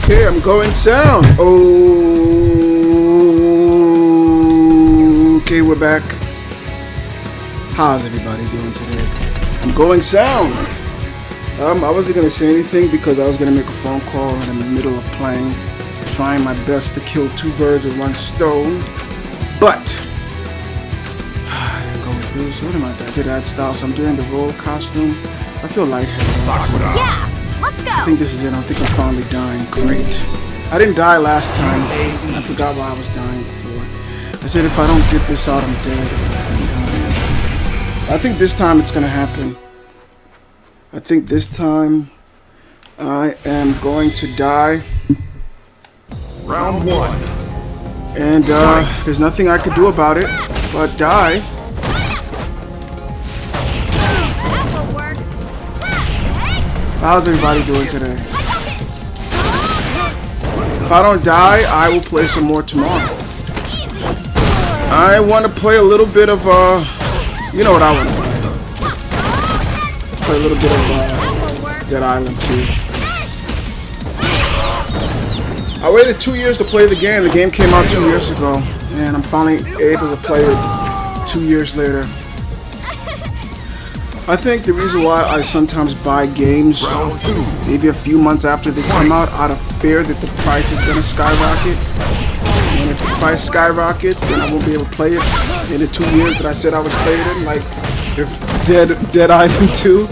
Okay, I'm going sound. Okay, we're back. How's everybody doing today? I'm going sound. I wasn't gonna say anything because I was gonna make a phone call in the middle of playing, trying my best to kill two birds with one stone. But I didn't go with this. What am I doing? I did that style, so I'm doing the roll costume. I feel lightheaded. Sakura. Yeah, let's go. I think this is it. I think I'm finally dying. Great. I didn't die last time. I forgot why I was dying before. I said if I don't get this out, I'm dead. I think this time it's gonna happen. I think this time I am going to die. Round one. And there's nothing I could do about it but die. How's everybody doing today? If I don't die, I will play some more tomorrow. I want to play a little bit of, you know what I want to play. Play a little bit of Dead Island 2. I waited 2 years to play the game. The game came out 2 years ago, and I'm finally able to play it 2 years later. I think the reason why I sometimes buy games maybe a few months after they come out out of fear that the price is going to skyrocket. And if the price skyrockets, then I won't be able to play it in the 2 years that I said I would play it in, like Dead Island 2.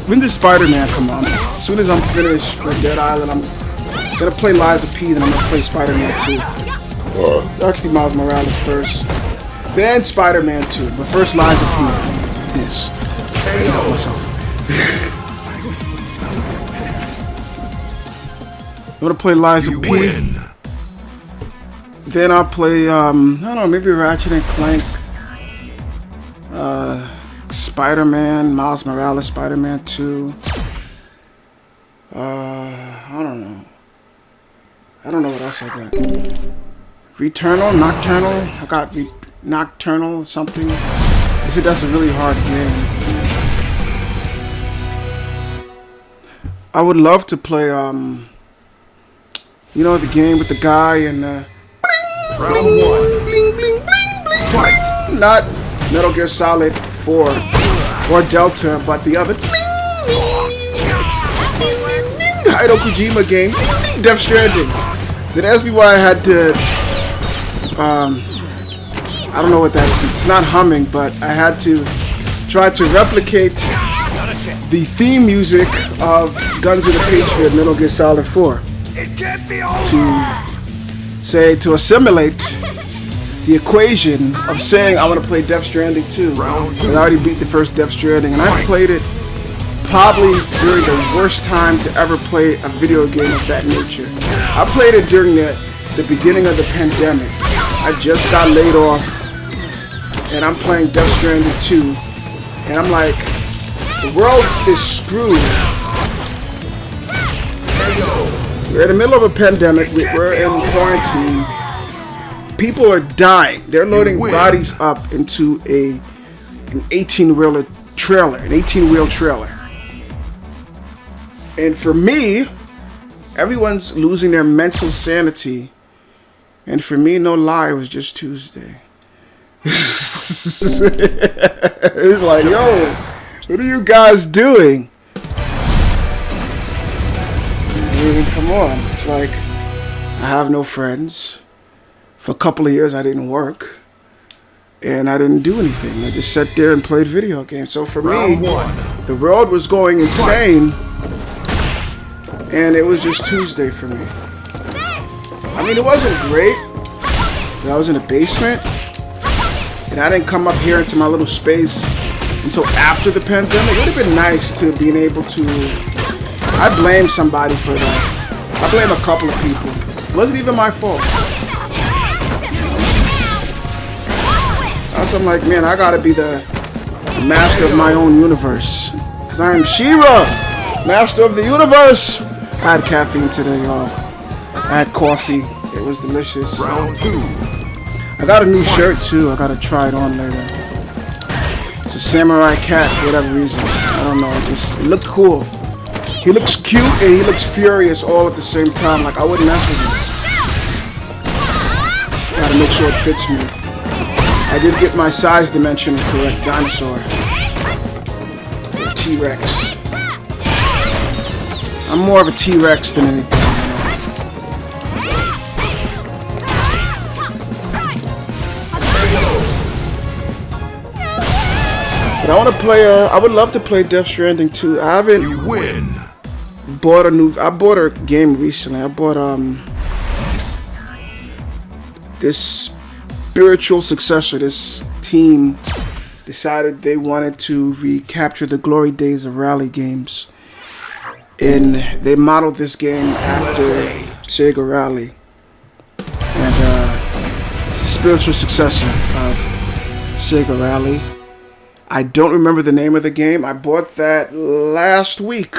When does Spider-Man come on? As soon as I'm finished with Dead Island, I'm going to play Lies of P, then I'm going to play Spider-Man 2. Actually, Miles Morales first. Then Spider-Man 2, but first Lies of P. Yes. I help myself. I'm gonna play Lies of P. Then I'll play, I don't know, maybe Ratchet and Clank. Spider-Man, Miles Morales, Spider-Man 2. I don't know. I don't know what else I got. Returnal, Nocturnal. I got Nocturnal something. They said that's a really hard game. I would love to play you know, the game with the guy and Round one. bling bling bling bling. Not Metal Gear Solid 4 or Delta, but the other Hideo Kojima game, Death Stranding. They asked me why I had to I don't know what that's. It's not humming, but I had to try to replicate the theme music of Guns of the Patriot, Metal Gear Solid 4, to assimilate the equation of saying I want to play Death Stranding 2. Because I already beat the first Death Stranding, and I played it probably during the worst time to ever play a video game of that nature. I played it during the beginning of the pandemic. I just got laid off, and I'm playing Death Stranding 2, and I'm like, the world is screwed. We're in the middle of a pandemic. We're in quarantine. People are dying. They're loading bodies up into an 18-wheel trailer. And for me, everyone's losing their mental sanity. And for me, no lie, it was just Tuesday. It was like, yo, what are you guys doing? I mean, come on. It's like, I have no friends. For a couple of years, I didn't work. And I didn't do anything. I just sat there and played video games. So for me, the world was going insane. And it was just Tuesday for me. I mean, it wasn't great. I was in a basement. And I didn't come up here into my little space until after the pandemic. It would have been nice to being able to... I blame somebody for that. I blame a couple of people. It wasn't even my fault. I'm like, man, I gotta be the master of my own universe. Because I am She-Ra, master of the universe. I had caffeine today, y'all. I had coffee. It was delicious. Round two. I got a new shirt too. I gotta try it on later. It's a samurai cat for whatever reason. I don't know. It looked cool. He looks cute and he looks furious all at the same time. Like, I wouldn't mess with him. Gotta make sure it fits me. I did get my size dimension correct. Dinosaur. T-Rex. I'm more of a T-Rex than anything. But I want to play. I would love to play Death Stranding 2. I haven't. You win. Bought a new. I bought a game recently. I bought this spiritual successor. This team decided they wanted to recapture the glory days of rally games, and they modeled this game after Sega Rally, and it's the spiritual successor of Sega Rally. I don't remember the name of the game. I bought that last week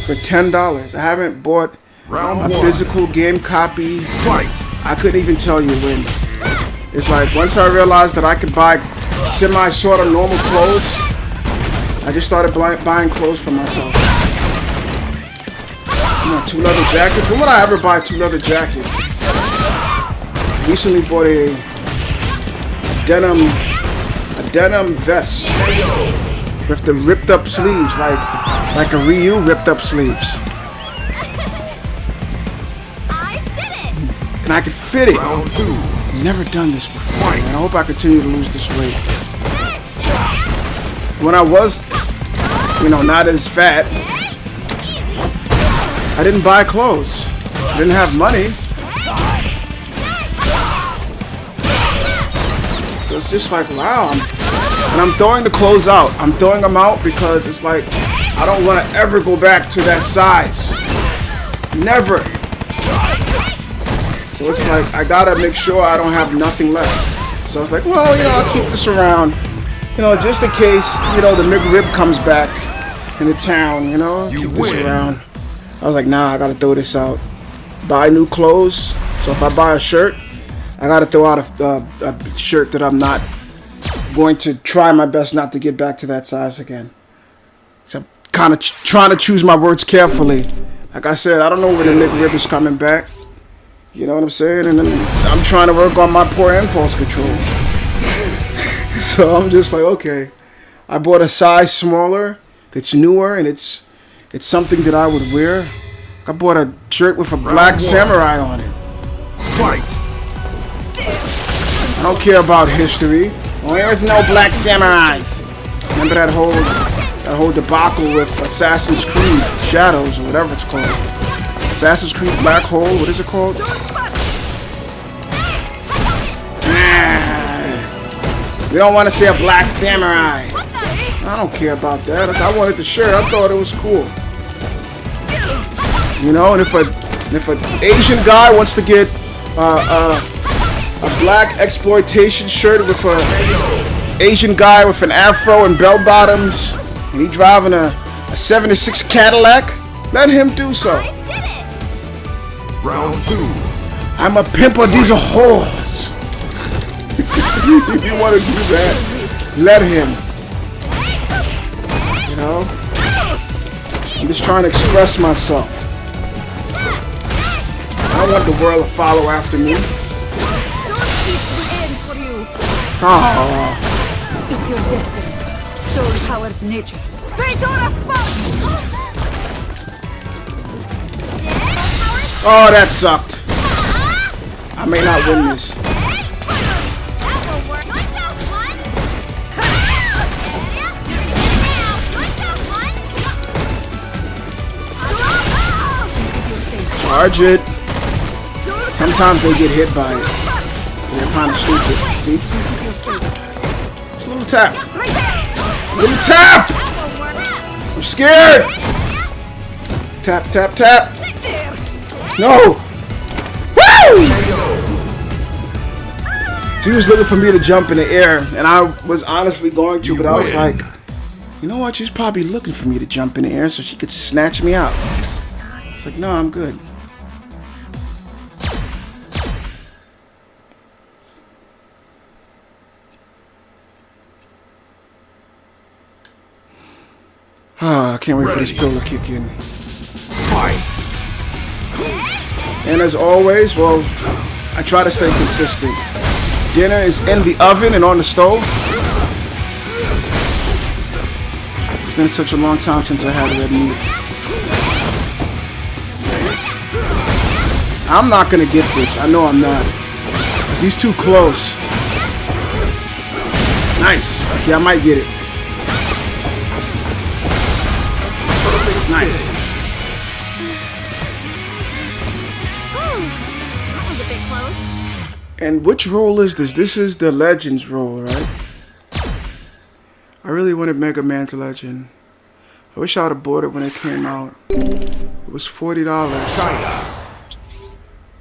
for $10. I haven't bought a physical game copy. Fight. I couldn't even tell you when. It's like once I realized that I could buy semi sort of normal clothes, I just started buying clothes for myself. You know, 2 leather jackets. When would I ever buy 2 leather jackets? Recently bought a denim vest with the ripped up sleeves, like a Ryu ripped up sleeves. I did it. And I could fit it. Round 2. Never done this before, man. I hope I continue to lose this weight. When I was, not as fat, I didn't buy clothes. I didn't have money. So it's just like, wow. And I'm throwing the clothes out. I'm throwing them out because it's like, I don't want to ever go back to that size. Never. So it's like, I gotta make sure I don't have nothing left. So I was like, well, I'll keep this around. Just in case, the McRib comes back into town, keep this around. I was like, nah, I gotta throw this out. Buy new clothes. So if I buy a shirt, I gotta throw out a shirt that I'm not going to try my best not to get back to that size again. So I'm kind of trying to choose my words carefully. Like I said, I don't know when the McRib is coming back. You know what I'm saying? And then I'm trying to work on my poor impulse control. So I'm just like, okay. I bought a size smaller that's newer, and it's something that I would wear. I bought a shirt with a black samurai on it. Fight. I don't care about history. Well, there is no black samurais. Remember that whole debacle with Assassin's Creed Shadows or whatever it's called. Assassin's Creed Black Hole. What is it called? We don't want to see a black samurai. I don't care about that. I wanted the shirt. I thought it was cool. And if an Asian guy wants to get a black exploitation shirt with a Asian guy with an afro and bell bottoms, and he driving a 76 Cadillac, let him do so. Round 2. I'm a pimper. These are whores. If you want to do that, let him. I'm just trying to express myself. I don't want the world to follow after me. Oh. It's your destiny. Soul powers nature. Oh, that sucked. I may not win this. Charge it. Sometimes they get hit by it. They're kind of stupid. See? It's a little tap. Little tap! I'm scared! Tap, tap, tap. No! Woo! She was looking for me to jump in the air, and I was honestly going to, but I was like, you know what? She's probably looking for me to jump in the air so she could snatch me out. It's like, no, I'm good. I can't wait for this pill to kick in. And as always, well, I try to stay consistent. Dinner is in the oven and on the stove. It's been such a long time since I had red meat. I'm not gonna get this. I know I'm not. He's too close. Nice. Okay, I might get it. Nice. That was a bit close. And which roll is this? This is the Legends roll, right? I really wanted Mega Man to Legend. I wish I would have bought it when it came out. It was $40.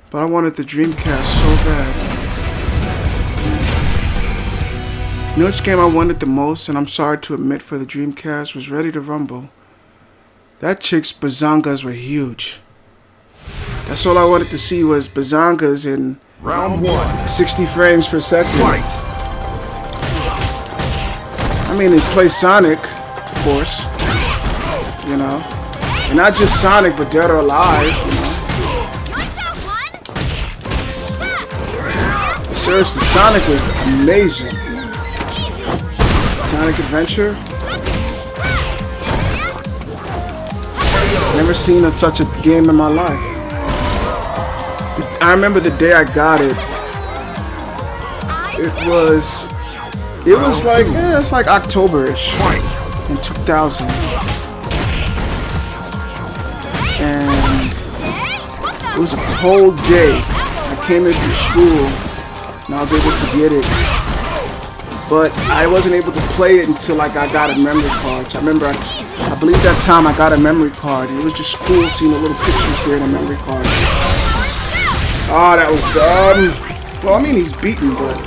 But I wanted the Dreamcast so bad. You know which game I wanted the most, and I'm sorry to admit for the Dreamcast, was Ready to Rumble. That chick's bazongas were huge. That's all I wanted to see was bazongas in Round 1. 60 frames per second. Fight. I mean, they play Sonic, of course. You know, and not just Sonic, but Dead or Alive. You know. Seriously, Sonic was amazing. Sonic Adventure. Never seen such a game in my life. I remember the day I got it. It was like, it's like October-ish in 2000. And it was a cold day. I came in from school and I was able to get it. But I wasn't able to play it until like I got a memory card. So I remember, I believe that time I got a memory card. And it was just cool seeing the little pictures there in a memory card. Oh, that was dumb. Well, I mean, he's beaten, but...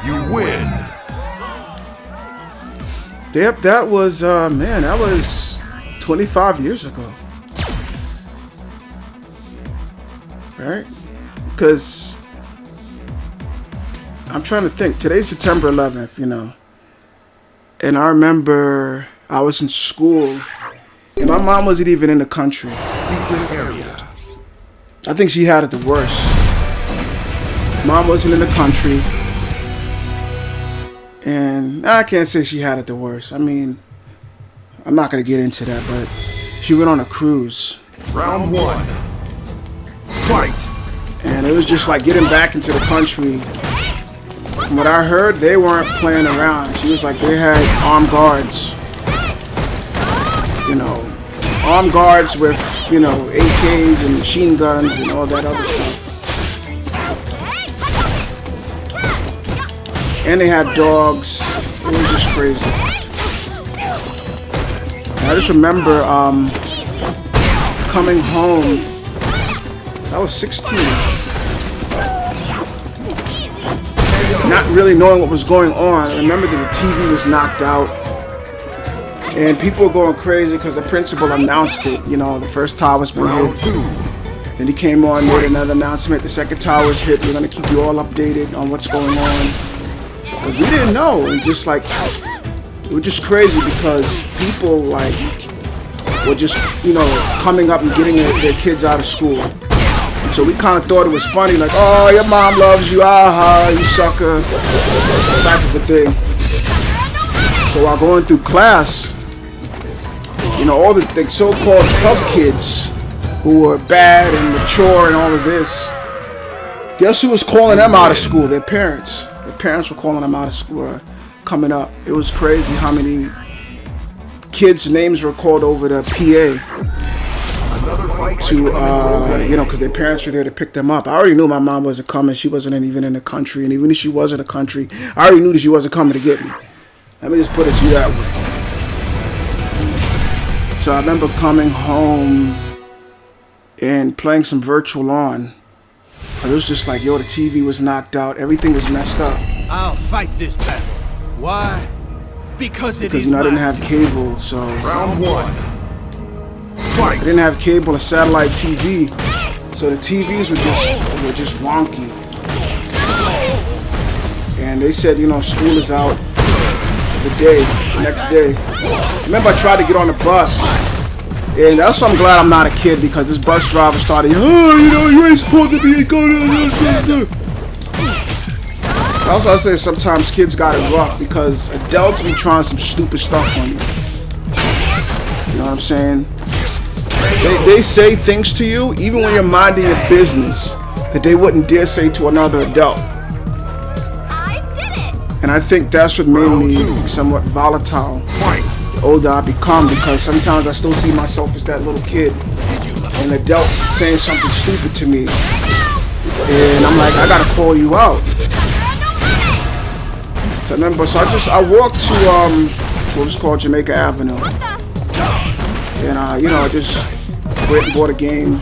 You win. Yep, that was, man, that was 25 years ago. Right? Because I'm trying to think. Today's September 11th, you know. And I remember I was in school and my mom wasn't even in the country. Secret area. I think she had it the worst. Mom wasn't in the country. And I can't say she had it the worst. I mean, I'm not going to get into that, but she went on a cruise. Round 1. Fight. And it was just like getting back into the country. From what I heard, they weren't playing around. She was like, they had armed guards. You know, armed guards with, you know, AKs and machine guns and all that other stuff. And they had dogs. It was just crazy. And I just remember coming home. I was 16. Not really knowing what was going on. I remember that the TV was knocked out. And people were going crazy because the principal announced it. You know, the first tower's been hit. Then he came on, made another announcement. The second tower's hit. We're going to keep you all updated on what's going on. Because we didn't know. And just like, it was just crazy because people like were just, you know, coming up and getting their kids out of school. And so we kind of thought it was funny, like, oh, your mom loves you, aha, you sucker, type of a thing. So while going through class, you know, all the so-called tough kids who were bad and mature and all of this, guess who was calling them out of school? Their parents. Their parents were calling them out of school, coming up. It was crazy how many kids' names were called over the PA. To, you know, because their parents were there to pick them up. I already knew my mom wasn't coming. She wasn't even in the country. And even if she was in the country, I already knew that she wasn't coming to get me. Let me just put it to you that way. So I remember coming home and playing some Virtual On. It was just like, yo, the TV was knocked out. Everything was messed up. I'll fight this battle. Why? Because you know, I didn't have cable, so... Round 1. I didn't have cable or satellite TV, so the TVs were just wonky. And they said, you know, school is out the next day. remember I tried to get on the bus. And that's why I'm glad I'm not a kid, because this bus driver started, oh, you know, you ain't supposed to be going. That's why I say sometimes kids got it rough, because adults be trying some stupid stuff on you. You know what I'm saying? They say things to you, even when you're minding your business, that they wouldn't dare say to another adult. I did it. And I think that's what made me somewhat volatile the older I become, because sometimes I still see myself as that little kid, an adult saying something stupid to me, and I'm like, I gotta call you out. So I remember, I walked to what was called Jamaica Avenue, and you know, I just went and bought a game,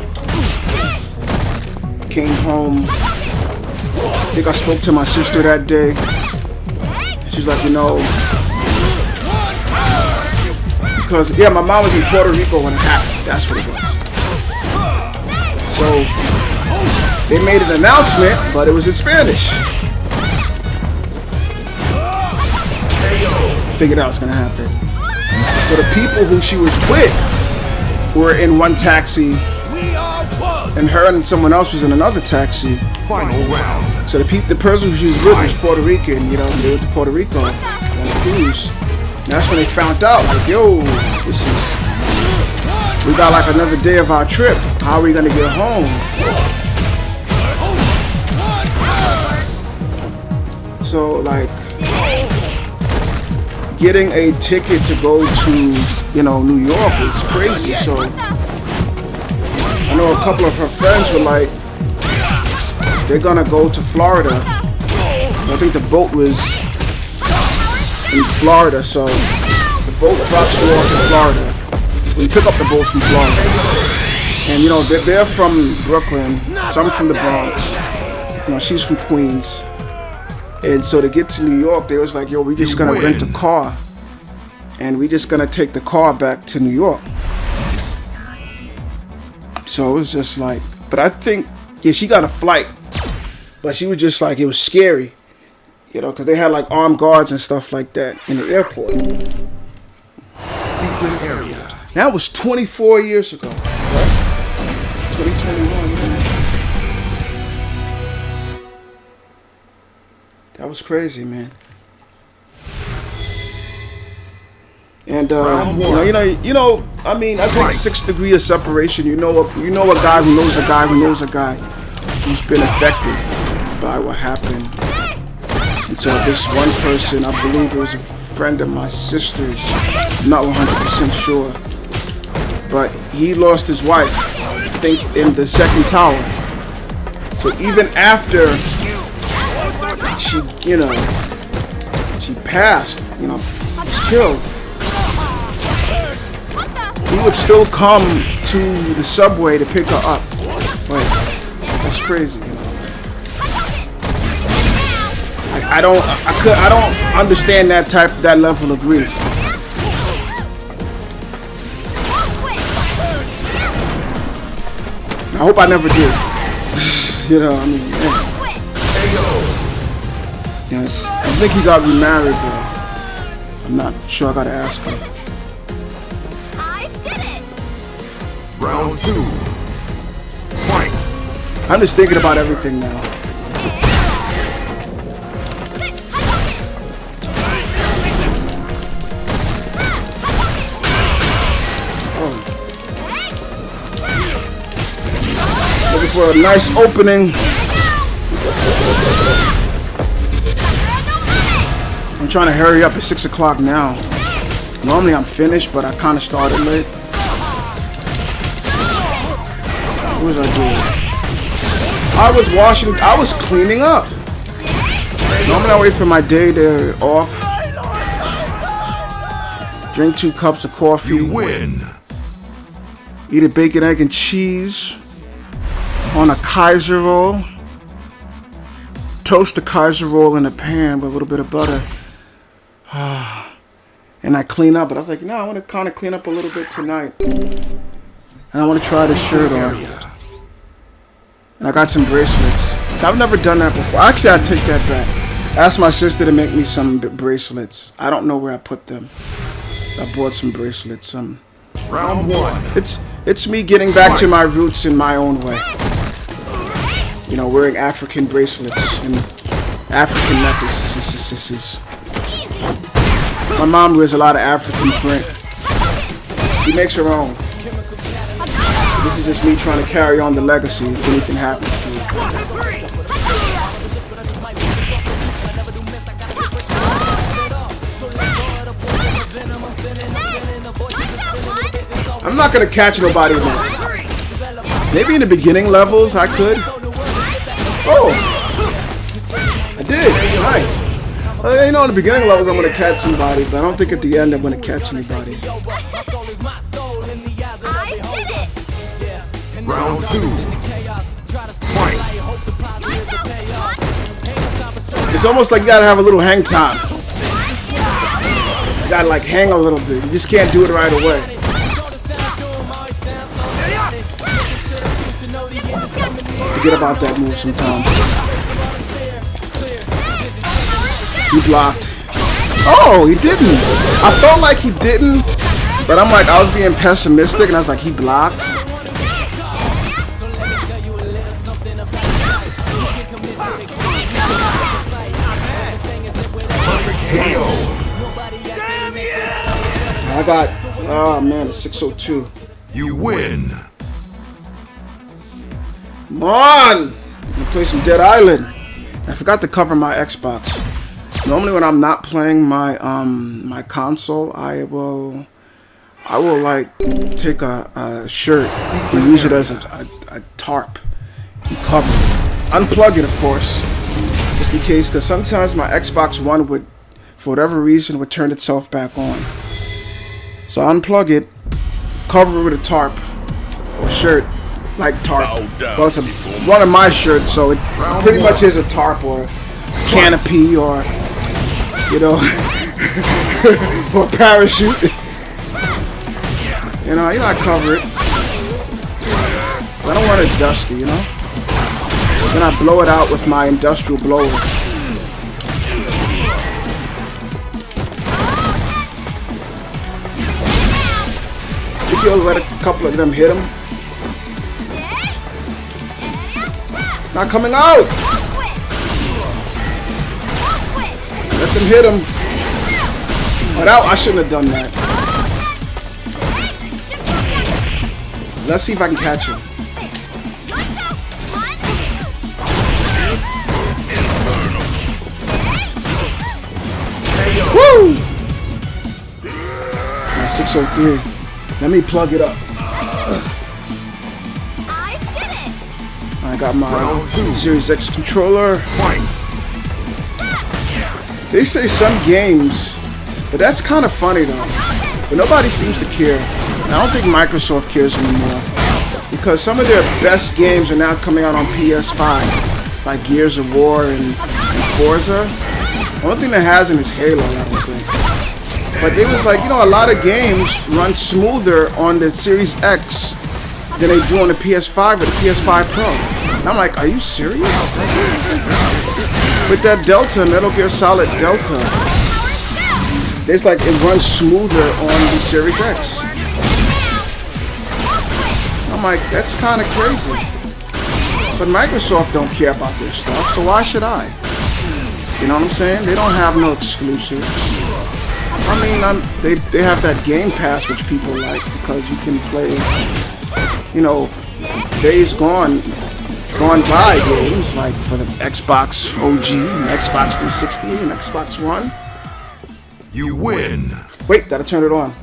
came home. I think I spoke to my sister that day. She's like, you know, because yeah, my mom was in Puerto Rico when it happened. That's what it was. So they made an announcement, but it was in Spanish. Figured out what's gonna happen. So the people who she was with were in one taxi, and her and someone else was in another taxi. Final round. So the person who she was with was Puerto Rican. You know, they went to Puerto Rico on a cruise. And that's when they found out, like, yo, we got like another day of our trip. How are we gonna get home? So like, getting a ticket to go to, you know, New York is crazy. So I know a couple of her friends were like, they're gonna go to Florida. I think the boat was in Florida, so the boat drops you off in Florida. We pick up the boat from Florida, and you know, they're from Brooklyn, some from the Bronx. You know, she's from Queens. And so to get to New York, they was like, yo, we just gonna rent a car, and we just gonna take the car back to New York. So it was just like, but I think, yeah, she got a flight, but she was just like, it was scary, you know, because they had like armed guards and stuff like that in the airport. Secret area. That was 24 years ago, right? 2021, man. That was crazy, man. And you know, I mean, I think 6 degrees of separation. You know a guy who knows a guy who knows a guy who's been affected by what happened. And so this one person, I believe it was a friend of my sister's, I'm not 100% sure, but he lost his wife, I think, in the second tower. So even after she, you know, she passed, you know, was killed, he would still come to the subway to pick her up. Like, that's crazy, you know. I don't understand that level of grief. I hope I never did. You know, I mean, yeah. Yes, I think he got remarried though. I'm not sure, I gotta ask him. I did it. Round 2. Fight. I'm just thinking about everything now. Looking for a nice opening. I'm trying to hurry up. It's 6 o'clock now. Normally I'm finished, but I kind of started late. What was I doing? I was cleaning up. Normally I wait for my day to off. Drink 2 cups of coffee. You win. Eat a bacon, egg, and cheese on a Kaiser roll. Toast the Kaiser roll in a pan with a little bit of butter. And I clean up, but I was like, no, I want to kind of clean up a little bit tonight. And I want to try this shirt on. And I got some bracelets. I've never done that before. Actually, I take that back. I asked my sister to make me some bracelets. I don't know where I put them. I bought some bracelets. Round 1. It's me getting back to my roots in my own way. You know, wearing African bracelets and African necklaces. My mom wears a lot of African print. She makes her own. This is just me trying to carry on the legacy if anything happens to it. I'm not gonna catch nobody though. Maybe in the beginning levels I could. Oh! I did! Nice! You know, in the beginning levels I'm gonna catch somebody, but I don't think at the end I'm gonna catch anybody. Round 2. Fight. It's almost like you gotta have a little hang time. You gotta like hang a little bit. You just can't do it right away. Forget about that move sometimes. He blocked. Oh, he didn't. I felt like he didn't, but I'm like, I was being pessimistic, and I was like, he blocked. I got, oh man, it's 602. You win. Come on! I'm gonna play some Dead Island. I forgot to cover my Xbox. Normally when I'm not playing my my console, I will like take a shirt and use it as a tarp and cover it. Unplug it, of course, just in case, because sometimes my Xbox One would, for whatever reason, would turn itself back on. So unplug it, cover it with a tarp or shirt, like tarp. Well, it's one of my shirts, so it pretty much is a tarp or a canopy or, you know, or a parachute. You know, I cover it. I don't want it dusty, you know. Then I blow it out with my industrial blower. You'll let a couple of them hit him. Not coming out! Let them hit him. Oh, I shouldn't have done that. Let's see if I can catch him. Woo! 603. Let me plug it up. I got my Series X controller. They say some games, but that's kind of funny though. But nobody seems to care. And I don't think Microsoft cares anymore, because some of their best games are now coming out on PS5, like Gears of War and Forza. The only thing that hasn't is Halo, I don't think. But they was like, you know, a lot of games run smoother on the Series X than they do on the PS5 or the PS5 Pro. And I'm like, are you serious? With that Delta, Metal Gear Solid Delta, it's like it runs smoother on the Series X. I'm like, that's kind of crazy. But Microsoft don't care about their stuff, so why should I? You know what I'm saying? They don't have no exclusives. I mean, they have that Game Pass, which people like, because you can play, you know, days gone by games, like for the Xbox OG, and Xbox 360, and Xbox One. You win. Wait, gotta turn it on.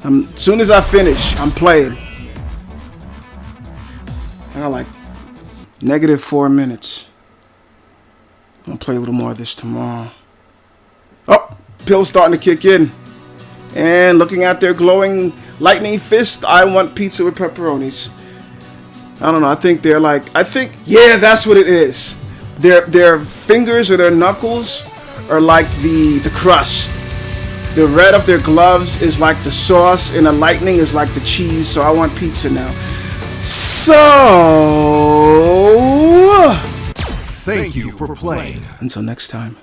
As soon as I finish, I'm playing. I got like -4 minutes. I'm gonna play a little more of this tomorrow. Oh, pill's starting to kick in. And looking at their glowing lightning fist, I want pizza with pepperonis. I don't know, I think they're like, yeah, that's what it is. Their fingers or their knuckles are like the crust. The red of their gloves is like the sauce, and the lightning is like the cheese, so I want pizza now. So, thank you for playing. Until next time.